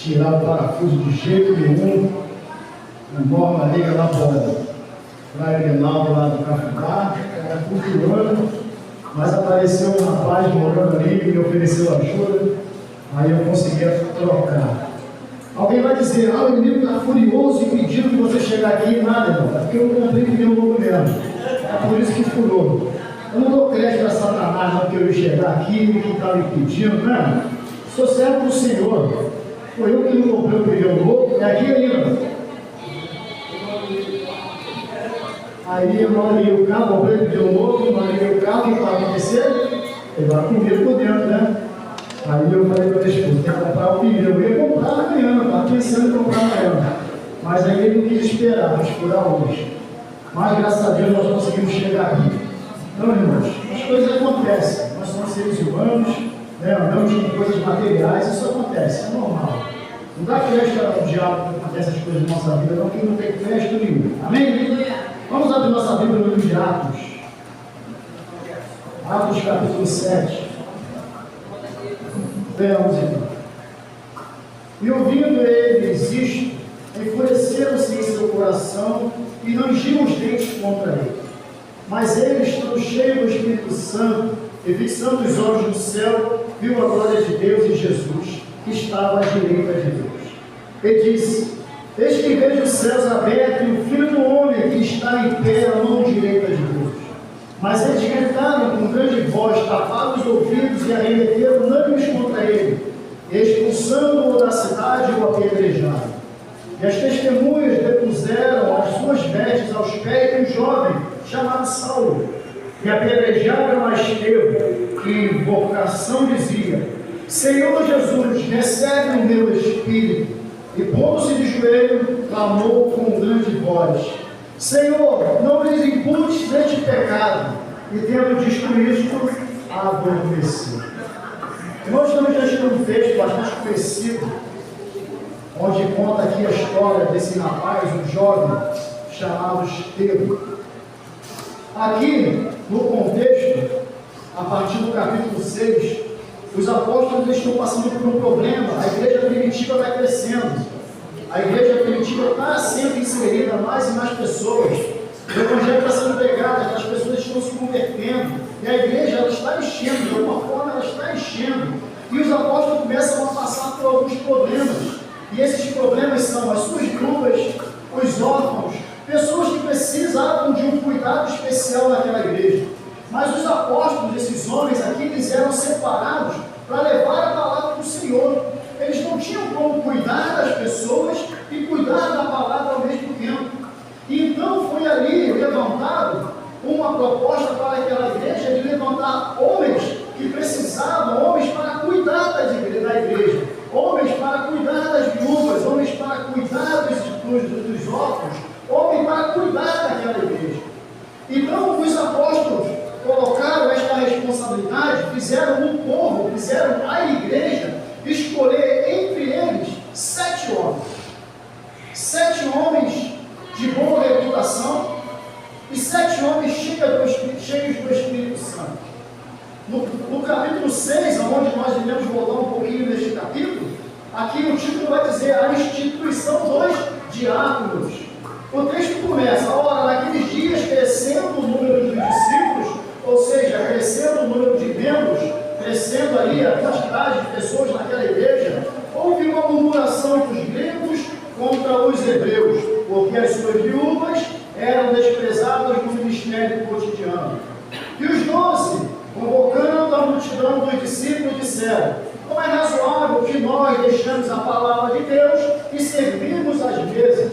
tirar o parafuso de jeito nenhum. O Norma liga lá para a Grenaldo lá do Cafundá, era cultuando, mas apareceu um rapaz morando ali que me ofereceu ajuda, aí eu consegui trocar. Alguém vai dizer, o inimigo está furioso e pedindo que você chegar aqui e nada, irmão, é porque eu comprei pneu novo mesmo, é por isso que furou. Eu não dou crédito a Satanás, não, que eu ia chegar aqui, que está me pedindo, não. Sou servo do Senhor. Foi eu que não comprei o pneu novo, é aqui ainda. Aí eu não olhei o carro, comprei o pneu novo, não olhei o carro, o que vai acontecer? Ele vai comigo por dentro, né? Aí eu falei para a minha esposa, tem que comprar o pneu. Eu ia comprar amanhã, estava pensando em comprar amanhã. Mas aí ele não quis esperar, vou esperar hoje. Mas graças a Deus nós conseguimos chegar aqui. Então, irmãos, as coisas acontecem. Nós somos seres humanos, né? Andamos com coisas materiais, isso acontece, é normal. Não dá crédito ao diabo que acontece as coisas na nossa vida, não, que não tem crédito nenhum. Amém? Vamos abrir nossa Bíblia no livro de Atos. Atos capítulo 7. Vemos então. E ouvindo eles isto, enfureceram-se em seu coração e rangiam os dentes contra ele. Mas ele, estando cheio do Espírito Santo e fixando os olhos no céu, viu a glória de Deus e Jesus, que estava à direita de Deus. E disse: eis que vejo os céus abertos e o Filho do Homem que está em pé à mão direita de Deus. Mas eles gritaram com grande voz, taparam os ouvidos e arremeteram unânimes contra ele, expulsando-o da cidade e o apedrejaram. E as testemunhas depuseram as suas vestes aos pés de um jovem chamado Saulo, e apedrejaram a Estevão, que em invocação dizia: Senhor Jesus, recebe o meu espírito. E pondo-se de joelho, clamou com grande voz: Senhor, não lhes imputes este pecado. E tendo dito isto, adormeceu. Nós estamos diante de um texto bastante conhecido, onde conta aqui a história desse rapaz, um jovem chamado Estevão. Aqui, no contexto, a partir do capítulo 6, os apóstolos estão passando por um problema. A igreja primitiva vai crescendo. A igreja primitiva está sendo inserida mais e mais pessoas. O evangelho está sendo pregado, as pessoas estão se convertendo. E a igreja ela está enchendo, de alguma forma ela está enchendo. E os apóstolos começam a passar por alguns problemas. E esses problemas são as suas viúvas, os órfãos, pessoas que precisavam de um cuidado especial naquela igreja. Mas os apóstolos, esses homens aqui, eles eram separados para levar a palavra do Senhor. Eles não tinham como cuidar das pessoas e cuidar da palavra ao mesmo tempo. E então foi ali levantado uma proposta para aquela igreja de levantar homens que precisavam, homens para cuidar da igreja, homens para cuidar das viúvas, homens para cuidar dos órfãos, homens para cuidar daquela igreja. Então os apóstolos colocaram esta responsabilidade, fizeram o povo, fizeram a igreja escolher entre eles 7 homens. 7 homens de boa reputação e 7 homens cheios do Espírito Santo. No capítulo 6, onde nós iremos voltar um pouquinho neste capítulo, aqui o título vai dizer a instituição dos diáconos. O texto começa: ora, naqueles dias, crescendo o número dos discípulos, ou seja, crescendo o número de membros, crescendo ali a quantidade de pessoas naquela igreja, houve uma murmuração dos gregos contra os hebreus, porque as suas viúvas eram desprezadas no ministério cotidiano. E os 12, convocando a multidão dos discípulos, disseram: não é razoável que nós deixemos a palavra de Deus e servimos as mesas.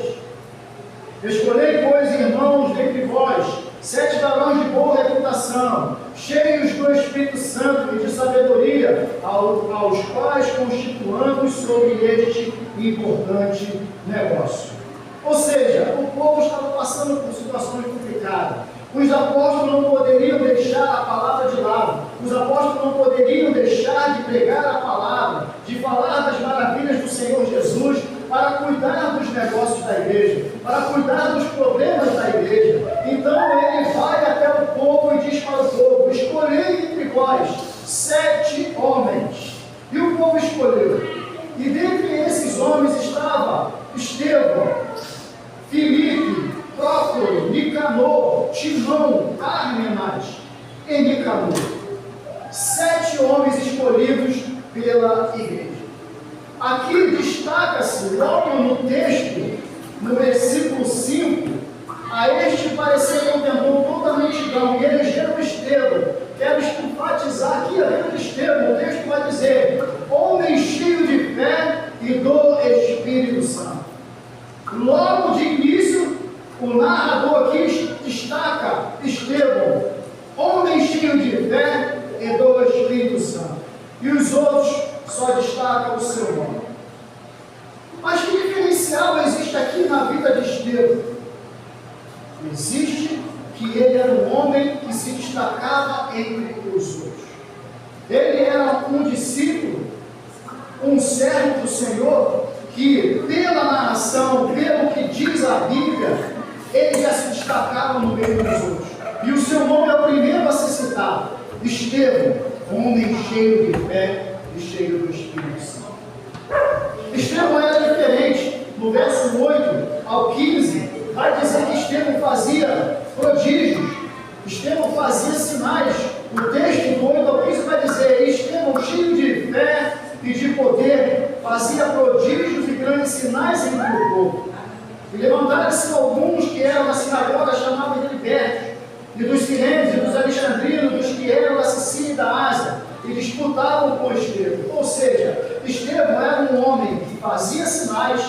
Escolhei, pois, irmãos, dentre vós, 7 varões de boa reputação, cheios do Espírito Santo e de sabedoria, aos quais constituamos sobre este importante negócio. Ou seja, o povo estava passando por situações complicadas. Os apóstolos não poderiam deixar a palavra de lado. Os apóstolos não poderiam deixar de pregar a palavra, de falar das maravilhas do Senhor Jesus, para cuidar dos negócios da igreja, para cuidar dos problemas da igreja. Então ele vai até o povo e diz para o povo: escolhei entre vós 7 homens. E o povo escolheu. E dentre esses homens estavam Estevão, Filipe, Prócoro, Nicanor, Timão, Parmenas e Nicanor. 7 homens escolhidos pela igreja. Aqui destaca-se, logo no texto, no versículo 5, a este parecer contemplou toda a multidão e elegeram Estevão. Quero enfatizar aqui a vida de Estevão. O texto vai dizer: homem cheio de fé e do Espírito Santo. Logo de início, o narrador aqui destaca Estevão, homem cheio de fé e do Espírito Santo. E os outros só destacam o seu nome. Mas que diferencial existe aqui na vida de Estevão? Existe que ele era um homem que se destacava entre os outros. Ele era um discípulo, um servo do Senhor, que pela narração, pelo que diz a Bíblia, ele já se destacava no meio dos outros. E o seu nome é o primeiro a ser citado: Estevão, homem cheio de fé e cheio do Espírito Santo. Estevão era diferente. No verso 8 ao 15, vai dizer que Estevão fazia prodígios, Estevão fazia sinais. O texto do 8 ao 15 vai dizer: Estevão, cheio de fé e de poder, fazia prodígios e grandes sinais entre o povo. E levantaram-se alguns que eram da sinagoga, chamavam de libertos, e dos sirenes, e dos alexandrinos, dos que eram da Sicília e da Ásia, e disputavam com Estevão. Ou seja, Estevão era um homem que fazia sinais,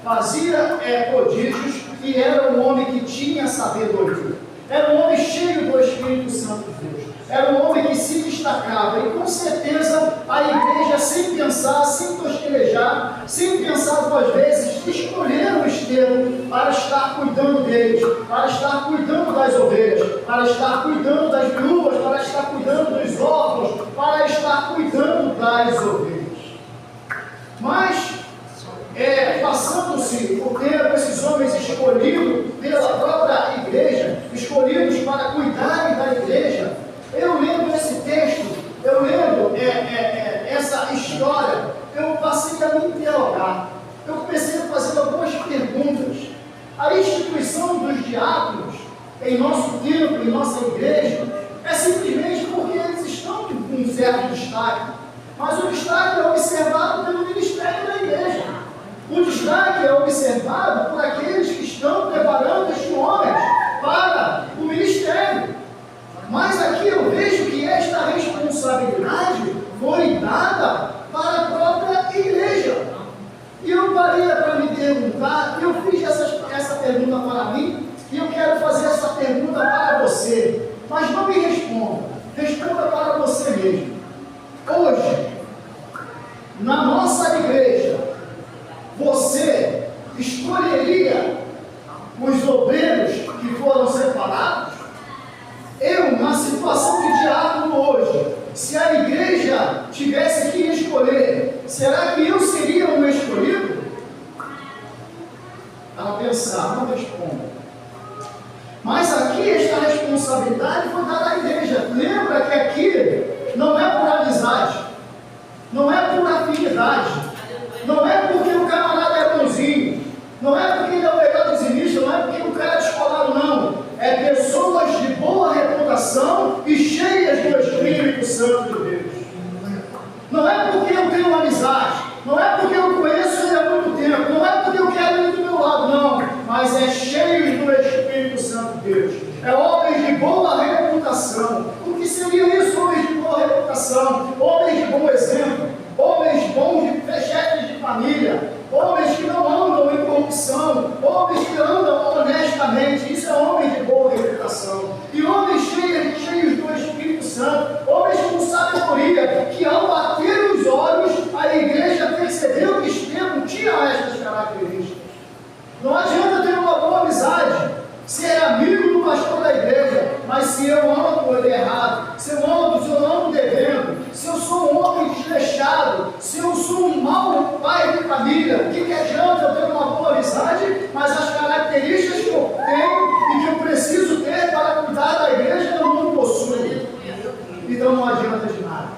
fazia prodígios, e era um homem que tinha sabedoria. Era um homem cheio do Espírito Santo de Deus. Era um homem que se destacava. E com certeza a igreja, sem pensar, sem tosquelejar, sem pensar 2 vezes, escolheram Estevão para estar cuidando deles, para estar cuidando das ovelhas, para estar cuidando das viúvas, para estar cuidando dos órfãos, para estar cuidando das ovelhas. Mas passando-se o tempo, esses homens escolhidos pela própria igreja, escolhidos para cuidarem da igreja, eu lendo esse texto, eu lendo essa história, eu passei a me interrogar. Eu comecei a fazer algumas perguntas. A instituição dos diáconos em nosso templo, em nossa igreja, é simplesmente porque eles estão com um certo destaque, mas o destaque é observado pelo ministério da igreja. O destaque é observado por aqueles que estão preparando estes homens para o ministério. Mas aqui eu vejo que esta responsabilidade foi dada para a própria igreja. E eu parei para me perguntar, eu fiz essa pergunta para mim, e eu quero fazer essa pergunta para você. Mas não me responda, responda para você mesmo. Hoje, na nossa igreja, você escolheria os obreiros que foram separados? Eu, na situação de diácono hoje, se a igreja tivesse que escolher, será que eu seria um escolhido? Para pensar, não responda. Mas aqui esta responsabilidade foi dada à igreja. Lembra que aqui não é por amizade, não é por afinidade, não é porque o camarada é bonzinho, não é porque ele é o melhor dizimista, não é porque o cara é descolado, não. É pessoas de boa reputação e cheias do Espírito Santo de Deus. Não é porque eu tenho amizade, não é porque eu conheço ele há muito tempo, não é porque eu quero ele do meu lado, não. Mas é cheios do Espírito Santo de Deus. É homens de boa reputação. O que seria isso, homens de boa reputação? Homens de bom exemplo, homens bons de chefes de família, homens que não andam em corrupção, homens que andam honestamente. Isso é homem de boa reputação. E homens cheios do Espírito Santo, homens com sabedoria, que ao bater os olhos, a igreja percebeu que Estevão tinha estas características. Não adianta ter uma boa amizade, ser amigo do pastor da igreja, mas se eu ando ele errado, se eu ando devendo, se eu sou um homem desleixado, se eu sou um mau pai de família, o que adianta eu ter uma boa amizade, mas as características que eu tenho e que eu preciso ter para cuidar da igreja eu não possuo? Então não adianta de nada.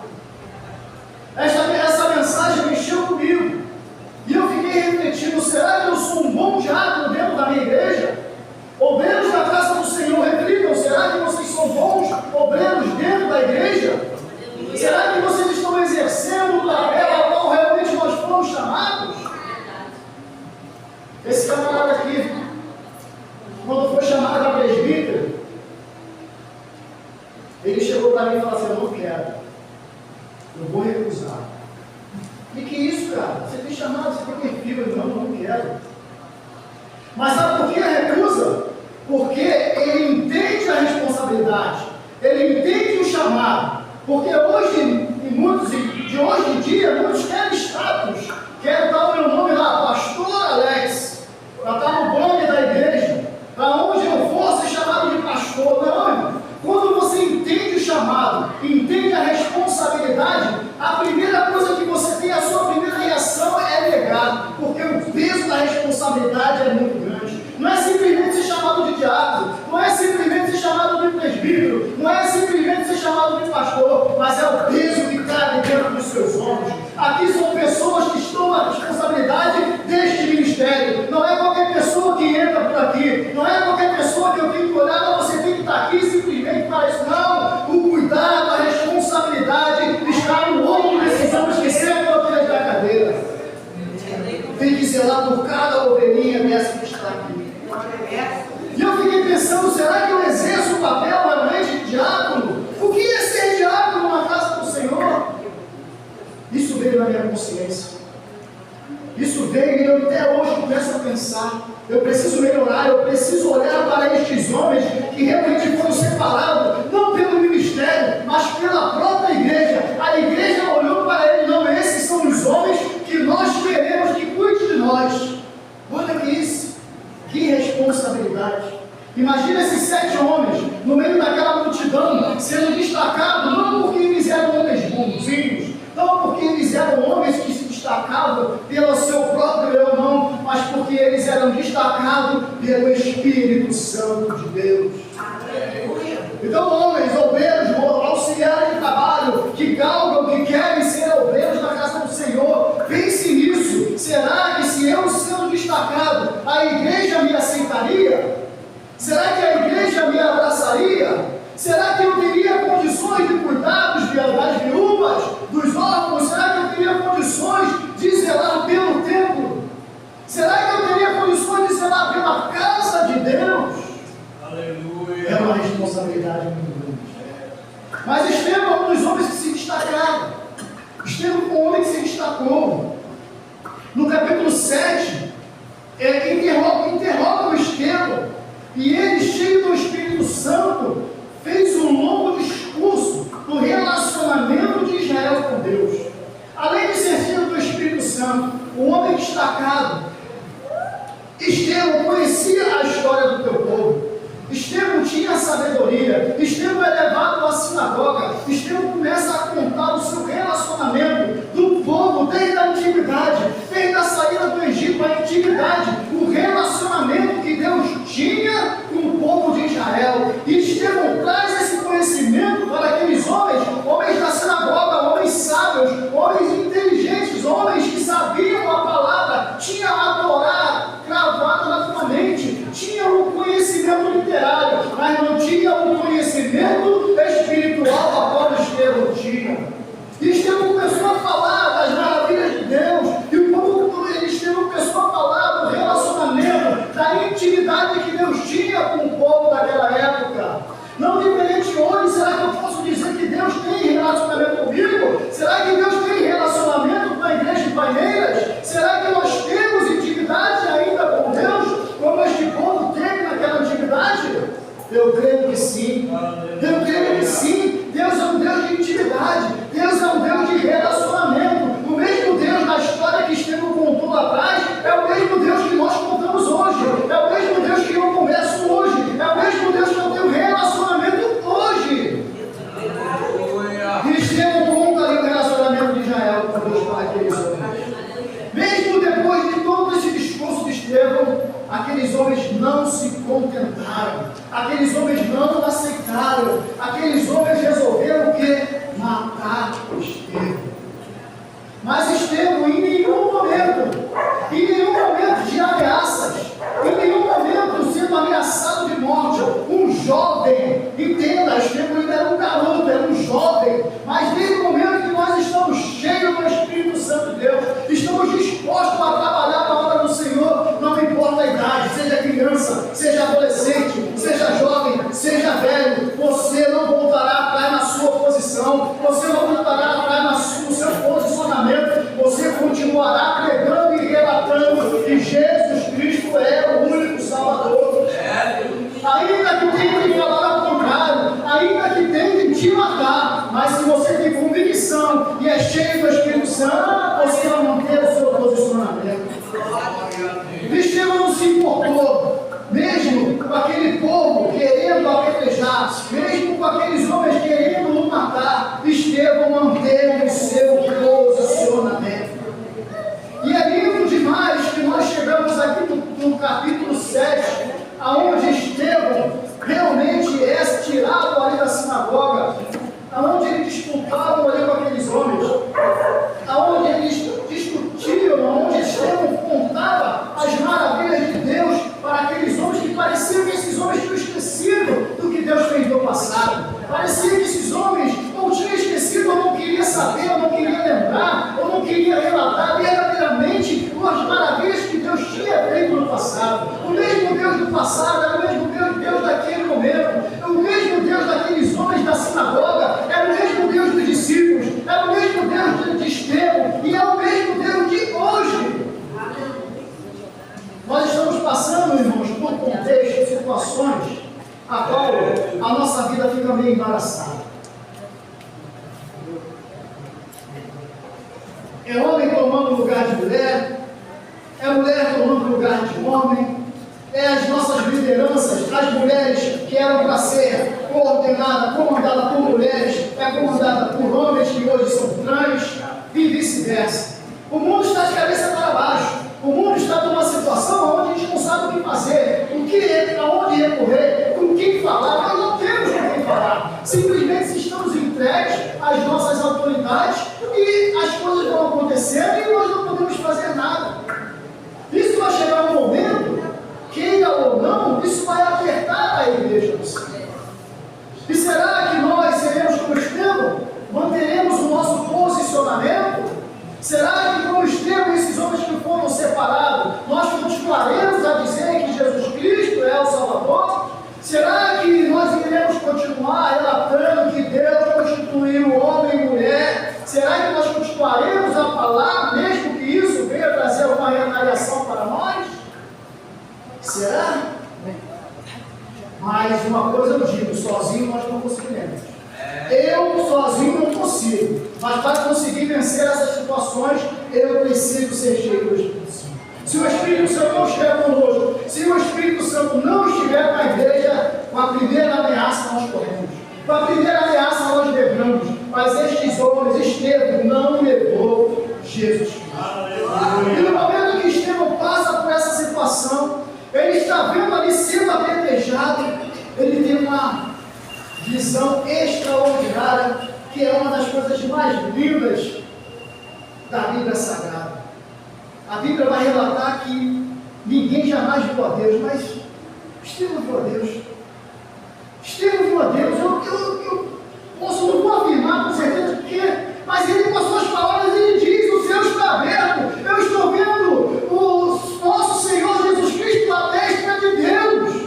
Essa mensagem mexeu comigo, e eu fiquei Eu vou recusar. E que isso, cara? Você tem chamado, você tem perfil, não quero. Mas sabe por que recusa? Porque ele entende a responsabilidade, ele entende o chamado. Porque hoje, de hoje em dia, muitos querem status, querem dar o meu nome lá, Pastor Alex, para estar no nome da igreja, para onde eu for ser chamado de pastor. Não, irmão. Quando você entende o chamado, entende a responsabilidade, a primeira coisa que você tem, a sua primeira reação é negar, porque o peso da responsabilidade é muito grande. Não é simplesmente ser chamado de diácono, não é simplesmente ser chamado de presbítero, não é simplesmente ser chamado de pastor, mas é o peso que cabe dentro dos seus ombros. Aqui são pessoas que estão na responsabilidade deste ministério. Não é qualquer pessoa que entra por aqui, não é qualquer pessoa que eu tenho que olhar, mas você tem que estar aqui simplesmente para isso. Não, o cuidado, a responsabilidade está no ombro desses homens que sentam atrás da cadeira. Tem que zelar por cada ovelhinha dessa que está aqui. E eu fiquei pensando, será que eu exerço o papel realmente de diácono? O que é ser diácono na casa do Senhor? Isso veio na minha consciência. Isso veio e eu até hoje começo a pensar. Eu preciso melhorar, eu preciso olhar para estes homens que realmente foram separados, não pelo ministério, mas pela própria igreja. A igreja olhou para ele, não, esses são os homens que nós queremos que cuide de nós. Olha que isso, que responsabilidade. Imagina esses 7 homens no meio daquela multidão sendo destacados, não porque eles eram homens bonzinhos, não porque eles eram homens que se destacavam pelo seu próprio eu, não, mas porque eles eram destacados pelo Espírito Santo de Deus. Então, homens, obreiros, auxiliares de trabalho, que galgam, que querem ser obreiros na casa do Senhor, pense nisso. Será que se eu sendo destacado, a igreja me aceitaria? Será que a igreja me abraçaria? Será que eu teria condições de cuidar das viúvas, dos órfãos? Será que eu teria condições de zelar pelo templo? Será que eu teria condições de zelar pela casa de Deus? Aleluia! É uma responsabilidade muito grande. Mas Estevão é um dos homens que se destacaram. Estevão foi um homem que se destacou. No capítulo 7, interroga o Estevão. E ele, cheio do Espírito Santo, fez um longo discurso do relacionamento de Israel com Deus. Além de ser cheio do Espírito Santo, um homem destacado, Estevão conhecia a história do teu povo. Estevão tinha sabedoria. Estevão é levado à sinagoga. Estevão começa a contar o seu relacionamento do povo desde a antiguidade, desde a saída do Egito, a antiguidade, o relacionamento que Deus tinha com o povo de Israel. E Estevão traz esse conhecimento para aqueles homens da sinagoga, homens sábios, homens inteligentes, homens que sabiam a palavra, tinham a Torá gravada na sua mente, tinham o conhecimento literário, mas não tinham o conhecimento espiritual a qual Estevão tinha. E Estevão começou a falar das maravilhas de Deus, e o povo Estevão começou a falar do relacionamento, da intimidade que Deus tinha com o povo daquela época. Não diferente hoje, será que eu posso dizer que Deus tem relacionamento comigo? Será que Deus tem relacionamento com a igreja de Paineiras? Será que nós temos intimidade ainda com Deus, como este povo teve naquela antiguidade? Eu creio que sim. Eu creio que sim. Deus é um Deus de intimidade. Deus é um Deus de relacionamento. O mesmo Deus da história que Estevão contou lá atrás é o mesmo Deus que nós contamos hoje. É o mesmo Deus que eu converso hoje. É o mesmo Deus que eu tenho relacionamento hoje. E Estevão conta ali o relacionamento de Israel com Deus para aqueles homens. Mesmo depois de todo esse discurso de Estevão, aqueles homens não se contentaram, aqueles homens não aceitaram, aqueles homens resolveram o quê? Matar Estevão. Mas Estevão, em nenhum momento de ameaças, em nenhum momento sendo ameaçado de morte, um jovem, entenda, Estevão ainda era um garoto, era um jovem, mas desde o momento que nós estamos cheios do Espírito Santo de Deus, estamos dispostos a trabalhar na obra do Senhor, não importa a idade, seja criança, seja adolescente, seja jovem, seja velho, você não voltará atrás na cheio do Espírito Santo, você vai manter o seu posicionamento. Estevão não se importou, mesmo com aquele povo querendo apedrejar, mesmo com aqueles homens querendo o matar, Estevão manteve o seu posicionamento. E é lindo demais que nós chegamos aqui no capítulo 7, aonde Estevão realmente é tirado ali da sinagoga, aonde eles disputavam ali com aqueles homens, aonde eles discutiam, aonde Estevão contava as maravilhas de Deus para aqueles homens que pareciam que esses homens tinham esquecido do que Deus fez no passado. Parecia que esses homens não tinham esquecido, ou não queria saber, ou não queria lembrar, ou não queria relatar verdadeiramente as maravilhas que Deus tinha feito no passado. O mesmo Deus do passado era o mesmo Deus daquele momento, o mesmo Deus daqueles homens da sinagoga, era o mesmo Deus dos discípulos, era o mesmo Deus de Estevão, e é o mesmo Deus de hoje. Nós estamos passando, irmãos, por contextos, situações, a qual a nossa vida fica meio embaraçada. É homem tomando lugar de mulher, é mulher tomando lugar de homem, é as nossas lideranças, as mulheres que eram para ser coordenadas, comandadas por mulheres, é comandada por homens que hoje são trans, e vice-versa. O mundo está de cabeça para baixo. O mundo está numa situação onde a gente não sabe o que fazer, aonde recorrer, com quem falar. Nós não temos com quem falar. Simplesmente estamos entregues às nossas autoridades e as coisas vão acontecendo e nós não podemos fazer nada. Isso vai chegar um momento, queira ou não, isso vai apertar a igreja do Senhor. E será que nós seremos como Estevão? Manteremos o nosso posicionamento? Será que, como Estevão e esses homens que foram separados, nós continuaremos a dizer que Jesus Cristo é o Salvador? Será que nós iremos continuar relatando que Deus constituiu homem e mulher? Será que nós continuaremos a falar, mesmo que isso venha trazer uma retaliação para nós? Será? Mas uma coisa eu digo, sozinho nós não conseguiremos. Eu sozinho não consigo, mas para conseguir vencer essas situações, eu preciso ser cheio do Espírito Santo. Se o Espírito Santo não estiver conosco, se o Espírito Santo não estiver na igreja, com a primeira ameaça nós corremos, com a primeira ameaça nós levamos, mas estes homens, Estevão não levou Jesus Cristo. E no momento que Estevão passa por essa situação, ele está vendo ali sendo apedrejado, ele tem uma visão extraordinária, que é uma das coisas mais lindas da Bíblia Sagrada. A Bíblia vai relatar que ninguém jamais viu a Deus, mas Estevão viu a Deus. Estevão viu a Deus. Eu posso não vou afirmar com certeza porque, mas ele com as suas palavras ele diz: o céu está aberto, eu estou vendo o nosso Senhor Jesus Cristo à destra de Deus.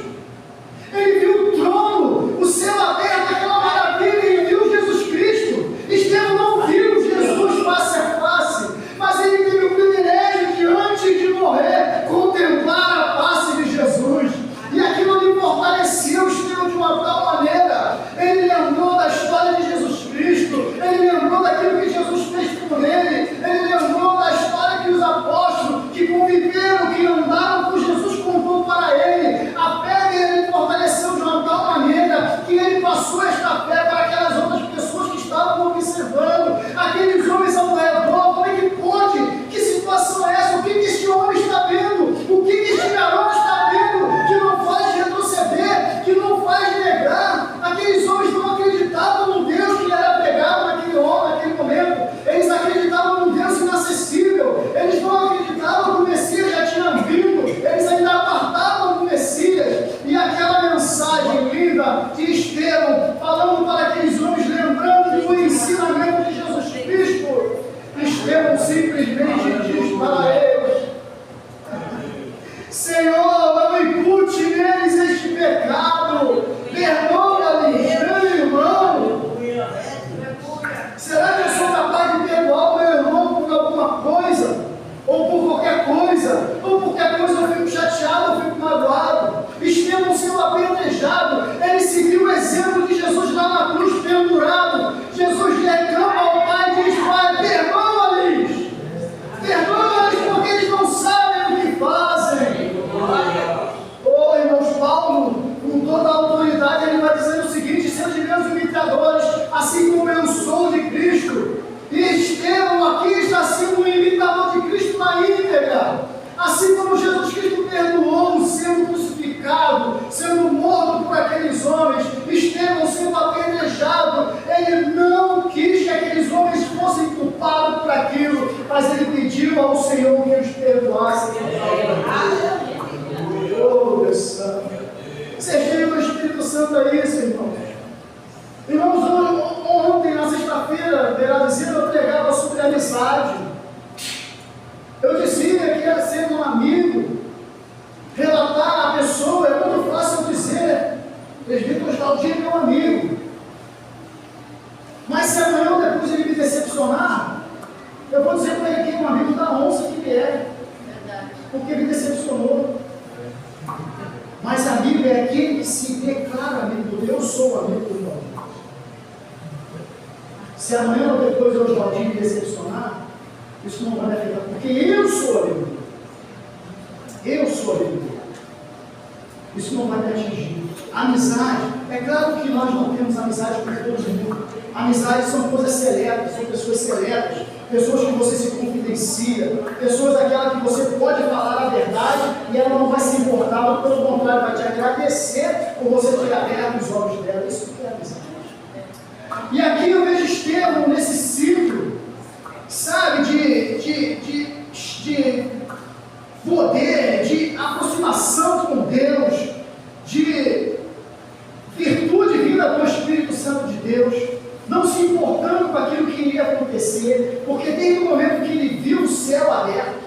Ele viu o trono, o céu aberto, aquela maravilha, ele viu Jesus Cristo. Estevão não viu Jesus face a face, mas ele teve o privilégio de, antes de morrer, contemplar a face de Jesus. E aquilo lhe fortaleceu Estevão de uma tal maneira. Ele lembrou da história de Jesus Cristo, ele lembrou daquilo que Jesus fez por ele, ele lembrou da história que os apóstolos que conviveram, que andaram com Jesus, contou para ele. A fé dele fortaleceu de uma tal maneira que ele passou esta fé para aquelas outras pessoas que estavam observando, aqueles homens ao redor. Como é que pode? Que situação é essa? O que este homem está vendo? O que este garoto está vendo? Que não faz retroceder, que não faz negar. Aqueles homens não acreditavam no Deus que era pregado naquele homem, naquele momento. Eles acreditavam num Deus inacessível. Eles não acreditavam que o Messias já tinha vindo. Eles ainda apartavam do Messias. E aquela mensagem linda de Estevão, falando para aqueles homens, lembrando do ensinamento de Jesus Cristo, Estevão simplesmente diz para eles: Senhor, não impute neles este pecado, perdoa-lhes, meu irmão. Será que eu sou capaz de perdoar o meu irmão por alguma coisa? Ou por qualquer coisa? Ou por qualquer coisa eu fico chateado, eu fico magoado? Estevão sendo apedrejado, ele seguiu o exemplo de Jesus lá na cruz pendurado. Jesus reclama ao Pai e diz: Pai, perdoa Senhor que os perdoasse. Oh, Deus Santo. Ser cheio do Espírito Santo é isso, irmão. Irmãos, ontem, na sexta-feira, melhor dizendo, eu pregava sobre amizade. Eu dizia que ia ser um amigo, relatar a pessoa, é muito fácil dizer, presbítero Oswaldinho é meu amigo. Mas se amanhã ou depois ele me decepcionar, eu vou dizer para ele que é um amigo da onça que ele é. Porque me decepcionou. Mas amigo é aquele que se declara amigo do Deus. Eu sou amigo do Oswaldinho. Se amanhã ou depois o Oswaldinho me decepcionar, isso não vai me afetar, porque eu sou amigo dele. Eu sou amigo dele. Isso não vai me atingir. Amizade, é claro que nós não temos amizade com todo mundo. Amizades são coisas seletas, são pessoas seletas, pessoas que você se confidencia, pessoas aquelas que você pode falar a verdade e ela não vai se importar, ou pelo contrário, vai te agradecer por você ter aberto os olhos dela. Isso que é amizade. E aqui eu vejo Estevão nesse ciclo, sabe, de poder, de aproximação com Deus, de virtude vinda do Espírito Santo de Deus, não se importando com aquilo que iria acontecer, porque desde o momento que ele viu o céu aberto,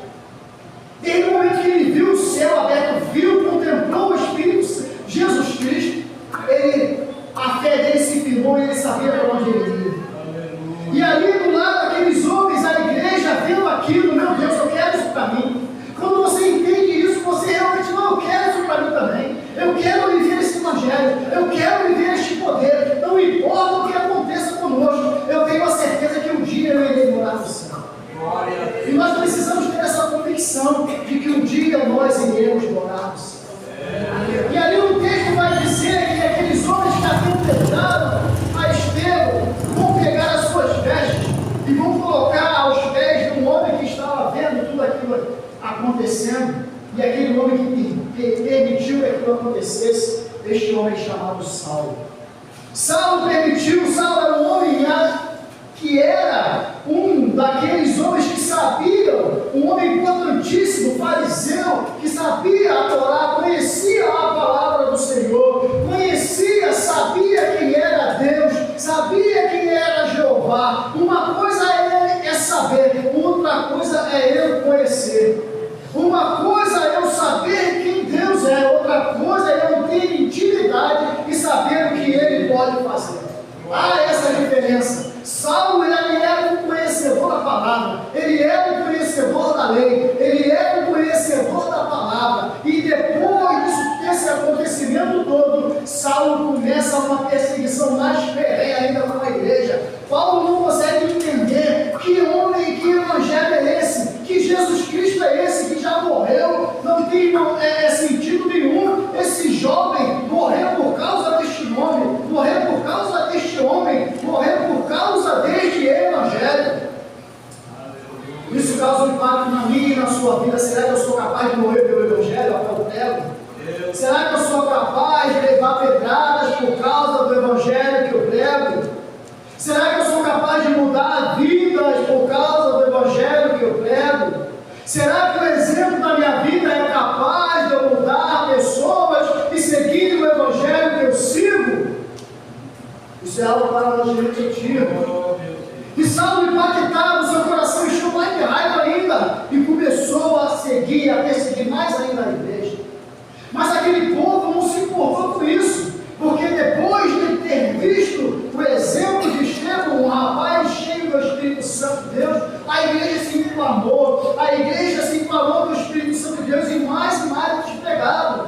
desde o momento que ele viu o céu aberto, contemplou o Espírito Jesus Cristo, a fé dele se firmou e ele sabia para onde ele ia. E ali do lado daqueles homens, a igreja vendo aquilo, meu Deus, eu quero isso para mim. Quando você entende isso, você realmente, não, eu quero isso para mim também. Eu quero viver esse evangelho, eu quero viver este poder, não importa o que aconteça conosco, eu tenho a certeza que um dia eu irei morar no céu. E nós precisamos ter essa convicção de que um dia nós iremos morar no céu. E ali o texto vai dizer que aqueles homens que apedrejaram a Estevão vão pegar as suas vestes e vão colocar aos pés de um homem que estava vendo tudo aquilo acontecendo, e aquele homem que permitiu que aquilo acontecesse, este homem chamado Saulo. Saulo era um homem que era um daqueles homens que sabiam, um homem importantíssimo, fariseu, que sabia a Torá, conhecia a palavra do Senhor, sabia quem era Deus, sabia quem era Jeová. Uma coisa é saber, outra coisa é eu conhecer. Uma coisa é eu saber quem Deus é, outra coisa é eu ter intimidade e saber o que Ele pode fazer. Há essa diferença. Saulo, ele era um conhecedor da palavra, ele era um conhecedor da lei, ele era um conhecedor da palavra, e depois desse acontecimento todo, Saulo começa uma perseguição mais ferrenha ainda com a igreja. Paulo não consegue entender que homem, que evangelho é esse, que Jesus Cristo é esse, que já morreu, não tem sentido nenhum. Esse jovem morreu por causa deste nome, morreu por causa deste homem, morreu por causa deste evangelho. Isso causa um impacto na minha e na sua vida. Será que eu sou capaz de morrer pelo evangelho, até o prego? Será que eu sou capaz de levar pedradas por causa do evangelho que eu prego? Será que eu sou capaz de mudar vidas por causa do evangelho que eu prego? Será que o exemplo da minha vida é capaz de eu mudar pessoas e seguir o evangelho que eu sigo? Isso é algo para nós refletirmos. E Saulo, impactado, seu coração encheu mais de raiva ainda, e começou a seguir, a perseguir mais ainda a igreja. Mas aquele povo não se importou com isso, porque depois de ter visto o exemplo de Estevão, um rapaz cheio do Espírito Santo de Deus, a igreja se inflamou do Espírito Santo de Deus, e mais eles pegaram.